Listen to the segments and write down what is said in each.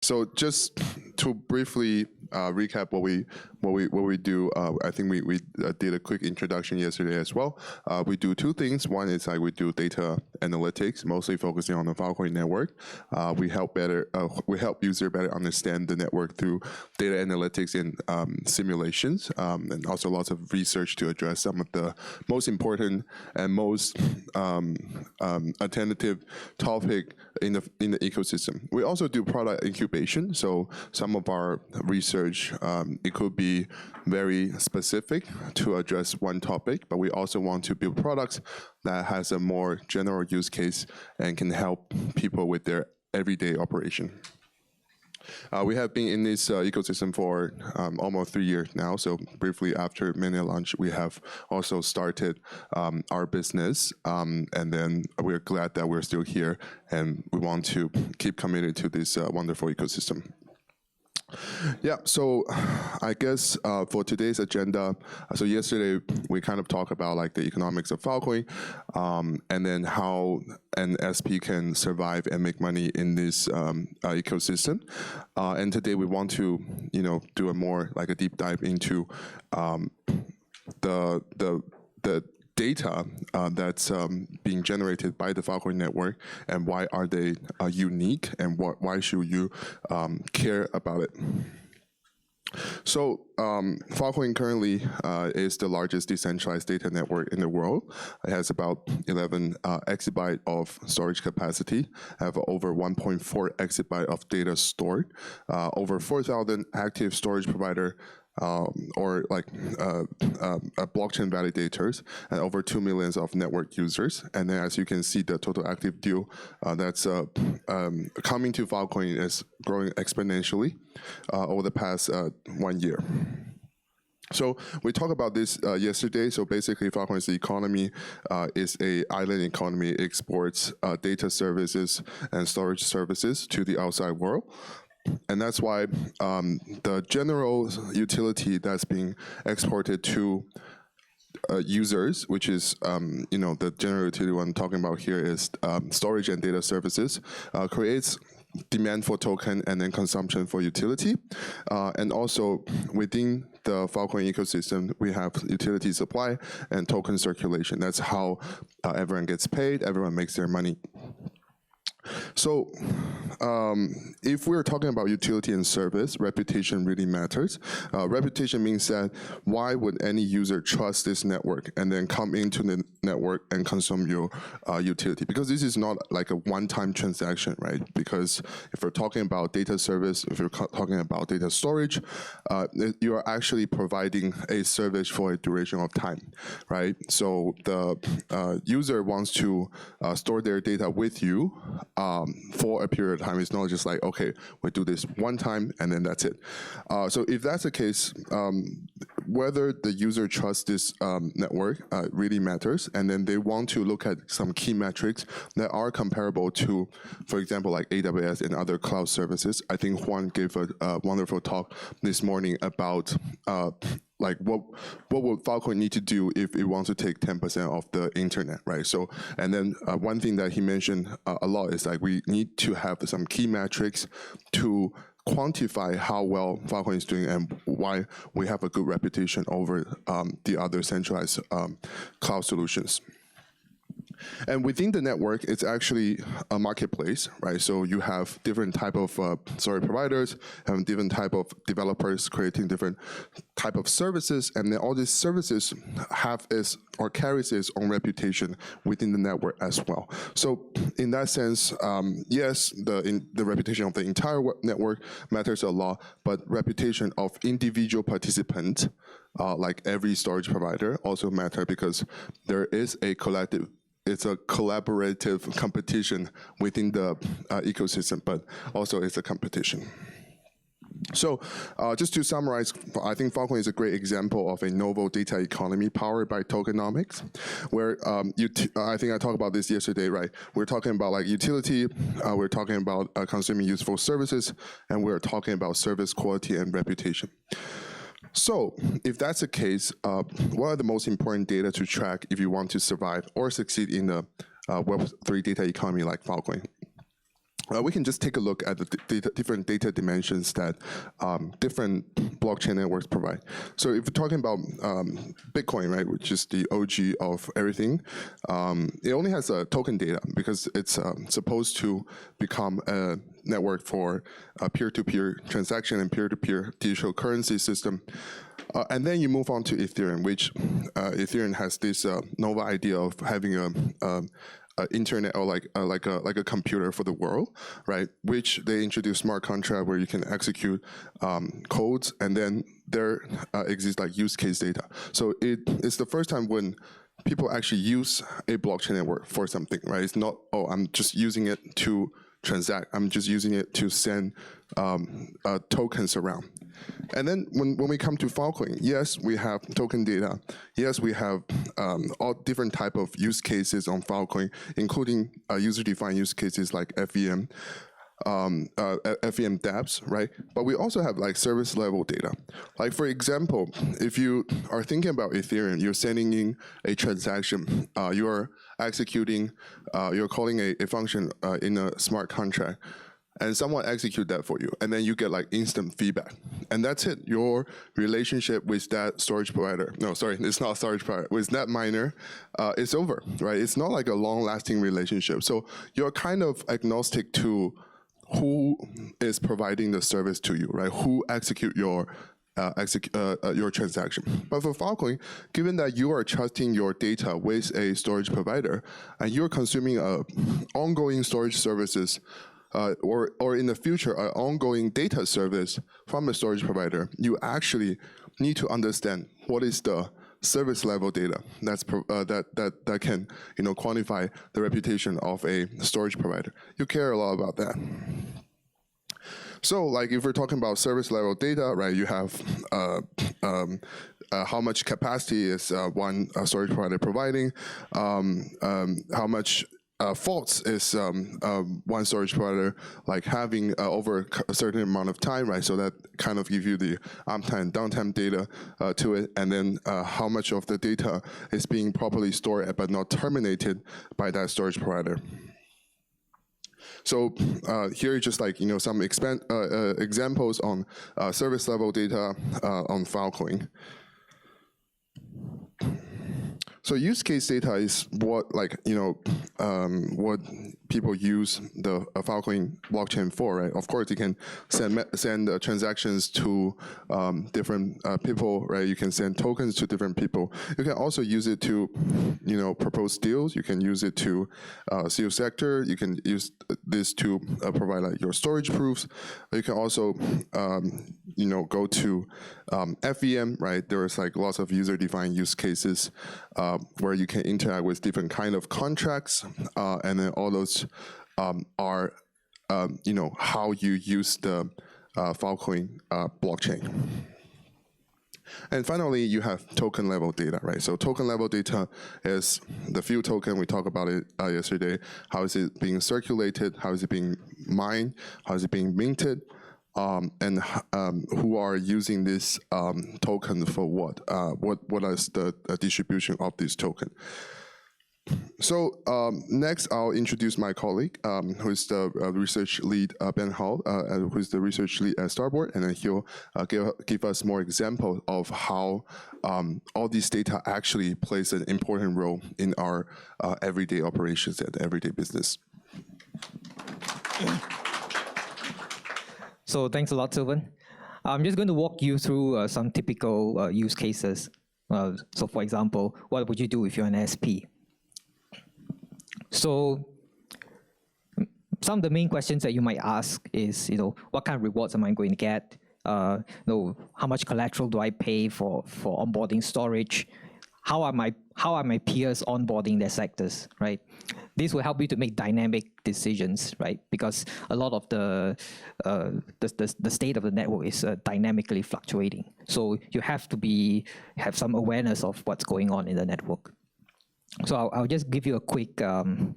So just to briefly recap what we do, I think we did a quick introduction yesterday as well. We do two things. One is like we do data analytics, mostly focusing on the Filecoin network. We help user better understand the network through data analytics and simulations, and also lots of research to address some of the most important and most attentive topic in the ecosystem. We also do product incubation. So some of our research, it could be very specific to address one topic, but we also want to build products that has a more general use case and can help people with their everyday operation. We have been in this ecosystem for almost 3 years now. So briefly after mainnet launch, we have also started our business. And then we're glad that we're still here and we want to keep committed to this wonderful ecosystem. Yeah, so I guess for today's agenda, so yesterday we kind of talked about like the economics of Filecoin, and then how an SP can survive and make money in this ecosystem. And today we want to, do a more like a deep dive into the data that's being generated by the Filecoin network, and why are they unique, and why should you care about it? So Filecoin currently is the largest decentralized data network in the world. It has about 11 exabyte of storage capacity, have over 1.4 exabyte of data stored, over 4,000 active storage provider, or like blockchain validators, and over 2 million of network users. And then as you can see, the total active deal that's coming to Filecoin is growing exponentially over the past 1 year. So we talked about this yesterday. So basically, Filecoin's economy is a island economy. It exports data services and storage services to the outside world. And that's why the general utility that's being exported to users, which is, the general utility one I'm talking about here is storage and data services, creates demand for token and then consumption for utility. And also within the Filecoin ecosystem, we have utility supply and token circulation. That's how everyone gets paid, everyone makes their money. So if we're talking about utility and service, reputation really matters. Reputation means that why would any user trust this network and then come into the network and consume your utility? Because this is not like a one-time transaction, right? Because if we're talking about data service, if you're talking about data storage, you are actually providing a service for a duration of time, right? So the user wants to store their data with you for a period of time. It's not just like, okay, we do this one time and then that's it. So if that's the case, whether the user trusts this network really matters, and then they want to look at some key metrics that are comparable to, for example, like AWS and other cloud services. I think Juan gave a wonderful talk this morning about like what would Filecoin need to do if it wants to take 10% of the internet, right? So, and then one thing that he mentioned a lot is like we need to have some key metrics to quantify how well Filecoin is doing and why we have a good reputation over the other centralized cloud solutions. And within the network, it's actually a marketplace, right? So you have different type of storage providers, and different type of developers creating different type of services, and then all these services have or carries its own reputation within the network as well. So in that sense, yes, the reputation of the entire network matters a lot, but reputation of individual participant, like every storage provider, also matter because there is a collective. It's a collaborative competition within the ecosystem, but also it's a competition. So just to summarize, I think Filecoin is a great example of a novel data economy powered by tokenomics, where I think I talked about this yesterday, right? We're talking about like utility, we're talking about consuming useful services, and we're talking about service quality and reputation. So if that's the case, what are the most important data to track if you want to survive or succeed in a Web3 data economy like Filecoin? we can just take a look at the different data dimensions that different blockchain networks provide. So if we're talking about Bitcoin, right, which is the OG of everything, it only has token data because it's supposed to become a network for peer-to-peer transaction and peer-to-peer digital currency system. And then you move on to Ethereum, which Ethereum has this novel idea of having a internet or like a computer for the world, right? Which they introduce smart contract where you can execute codes, and then there exists like use case data. So it's the first time when people actually use a blockchain network for something, right? It's not, oh, I'm just using it to transact. I'm just using it to send tokens around. And then when we come to Filecoin, yes, we have token data. Yes, we have all different type of use cases on Filecoin, including user-defined use cases like FEM, FEM dApps, right? But we also have like service level data. Like for example, if you are thinking about Ethereum, you're sending in a transaction, you're executing, you're calling a function in a smart contract, and someone execute that for you, and then you get like instant feedback. And that's it. Your relationship with that storage provider, no, sorry, it's not a storage provider, with that miner, it's over, right? It's not like a long-lasting relationship. So you're kind of agnostic to who is providing the service to you, right? Who execute your transaction. But for Filecoin, given that you are trusting your data with a storage provider, and you're consuming ongoing storage services, or in the future, an ongoing data service from a storage provider, you actually need to understand what is the service level data that can quantify the reputation of a storage provider. You care a lot about that. So, like if we're talking about service level data, right? You have how much capacity is one storage provider providing, how much faults is one storage provider like having over a certain amount of time, right? So that kind of gives you the uptime, downtime data to it, and then how much of the data is being properly stored but not terminated by that storage provider. So here are just like some examples on service level data on Filecoin. So use case data is what what people use the Filecoin blockchain for, right? Of course, you can send transactions to different people, right? You can send tokens to different people. You can also use it to, propose deals. You can use it to seal sector. You can use this to provide like your storage proofs. You can also, go to FEM, right? There's like lots of user-defined use cases where you can interact with different kind of contracts, and then all those are, how you use the Filecoin blockchain. And finally, you have token level data, right? So token level data is the field token. We talked about it yesterday. How is it being circulated? How is it being mined? How is it being minted? And who are using this token for what? What is the distribution of this token? So next, I'll introduce my colleague, who is the research lead, Ben Hall, who is the research lead at Starboard, and then he'll give us more examples of how all these data actually plays an important role in our everyday operations and everyday business. So thanks a lot, Sylvan. I'm just going to walk you through some typical use cases. So for example, what would you do if you're an SP? So some of the main questions that you might ask is, what kind of rewards am I going to get? How much collateral do I pay for onboarding storage? How are my peers onboarding their sectors, right? This will help you to make dynamic decisions, right? Because a lot of the state of the network is dynamically fluctuating. So you have to have some awareness of what's going on in the network. So I'll just give you a quick demo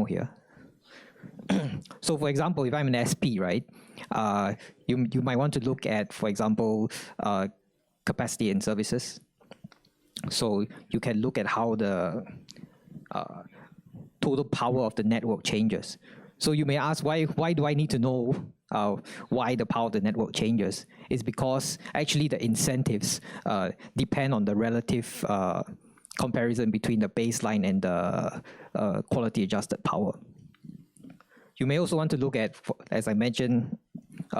here. So for example, if I'm an SP, right, you might want to look at, for example, capacity and services. So you can look at how total power of the network changes. So you may ask, why do I need to know why the power of the network changes? It's because actually the incentives depend on the relative comparison between the baseline and the quality adjusted power. You may also want to look at, as I mentioned,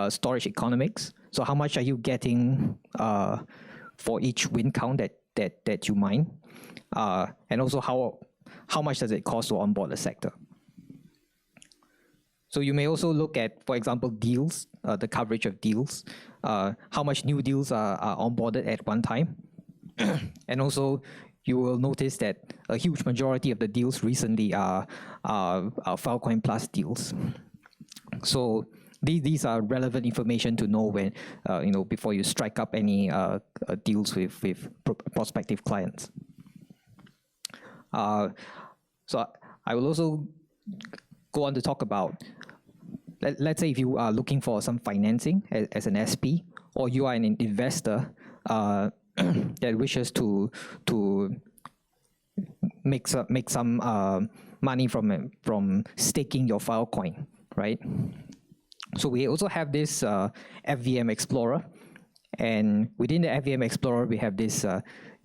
storage economics. So how much are you getting for each win count that you mine? And also how much does it cost to onboard the sector? So you may also look at, for example, deals, the coverage of deals, how much new deals are onboarded at one time. And also, you will notice that a huge majority of the deals recently are Filecoin Plus deals. So these are relevant information to know when, before you strike up any deals with prospective clients. So I will also go on to talk about, let's say if you are looking for some financing as an SP, or you are an investor that wishes to make some money from staking your Filecoin, right? So we also have this FVM Explorer, and within the FVM Explorer we have this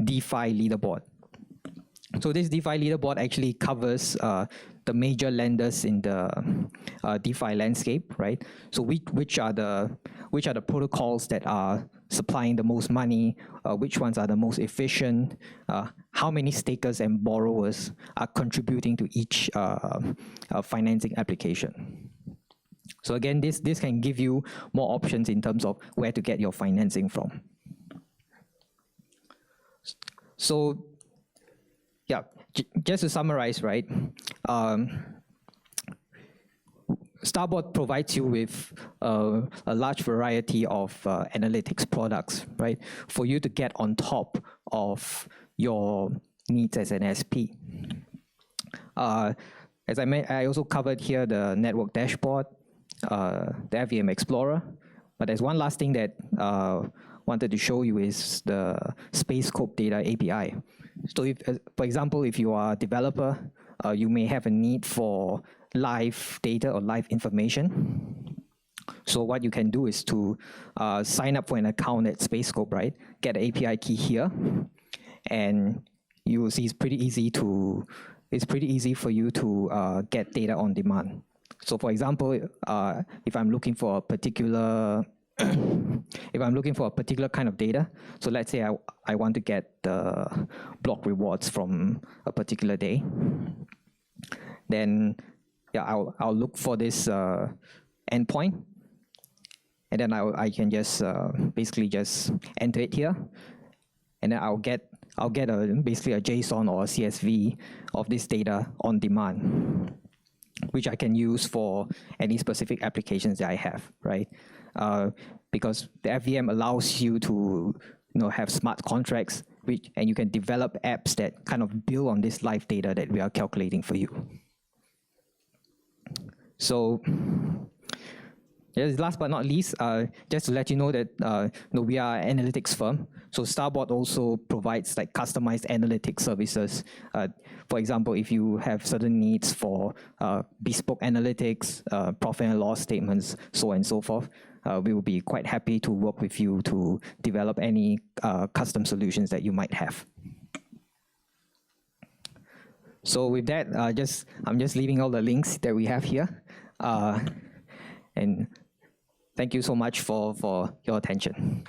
DeFi leaderboard. So this DeFi leaderboard actually covers the major lenders in the DeFi landscape, right? So which are the protocols that are supplying the most money, which ones are the most efficient, how many stakers and borrowers are contributing to each financing application. So again, this can give you more options in terms of where to get your financing from. So yeah, just to summarize, right? Starboard provides you with a large variety of analytics products, right? For you to get on top of your needs as an SP. As I also covered here the network dashboard, the FVM Explorer, but there's one last thing that wanted to show you is the space scope data API. So if, for example, if you are a developer, you may have a need for live data or live information. So what you can do is to sign up for an account at SpaceScope, right? Get the API key here, and you will see it's pretty easy for you to get data on demand. So for example, if I'm looking for a particular kind of data, so let's say I want to get the block rewards from a particular day, then yeah, I'll look for this endpoint, and then I can just basically just enter it here, and then I'll get basically a JSON or a CSV of this data on demand, which I can use for any specific applications that I have, right? Because the FVM allows you to have smart contracts, and you can develop apps that kind of build on this live data that we are calculating for you. So yes, last but not least, just to let you know that we are an analytics firm. So Starboard also provides like customized analytics services. For example, if you have certain needs for bespoke analytics, profit and loss statements, so on and so forth, we will be quite happy to work with you to develop any custom solutions that you might have. So with that, I'm just leaving all the links that we have here. And thank you so much for your attention.